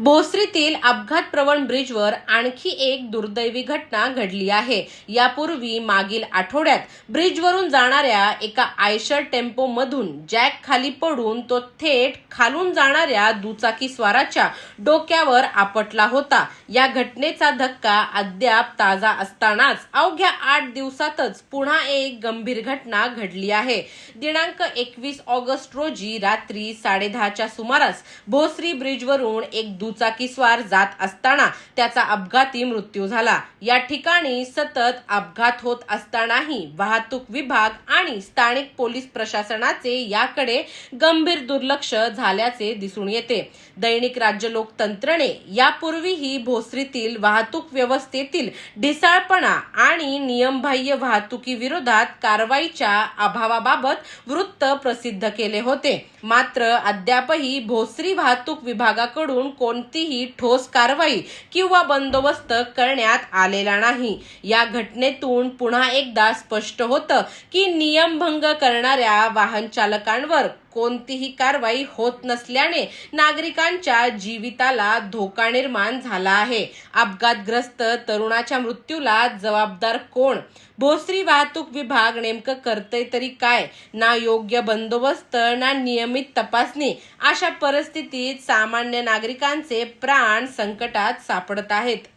भोसरीतील अपघातप्रवण ब्रिजवर आणखी एक दुर्दैवी घटना घडली आहे। यापूर्वी मागील आठवड्यात ब्रिजवरून जाणाऱ्या एका आयशर टेम्पो मधून जॅक खाली पडून तो थेट खालून जाणाऱ्या दुचाकीस्वाराच्या डोक्यावर आपटला होता। या घटनेचा धक्का अद्याप ताजा असतानाच अवघ्या 8 दिवसातच पुन्हा एक गंभीर घटना घडली आहे। दिनांक 21 ऑगस्ट रोजी रात्री 10:30च्या सुमारास भोसरी ब्रिजवरून एक दुचाकीस्वार जात असताना त्याचा अपघाती मृत्यू झाला। या ठिकाणी सतत अपघात होत असतानाही वाहतूक विभाग आणि स्थानिक पोलीस प्रशासनाचे याकडे गंभीर दुर्लक्ष झाल्याचे दिसून येते। दैनिक राज्य लोकतंत्रने यापूर्वीही भोसरीतील वाहतूक व्यवस्थेतील ढिसाळपणा आणि नियमबाह्य वाहतुकीविरोधात कारवाईच्या अभावाबाबत वृत्त प्रसिद्ध केले होते। मात्र अद्यापही भोसरी वाहतूक विभागाकडून कोणतीही ठोस कारवाई किंवा बंदोबस्त करण्यात आलेला नाही। या घटनेतून पुन्हा एकदा स्पष्ट होतं की नियमभंग करणाऱ्या वाहन चालकांवर कोणतीही कारवाई होत नसल्याने नागरिकांच्या जीविताला धोका निर्माण झाला आहे। अपघातग्रस्त तरुणाच्या मृत्यूला जबाबदार कोण? भोसरी वाहतूक विभाग नेमकं करतंय तरी काय? ना योग्य बंदोबस्त ना नियमित तपासणी। अशा परिस्थितीत सामान्य नागरिकांचे प्राण संकटात सापडत आहेत।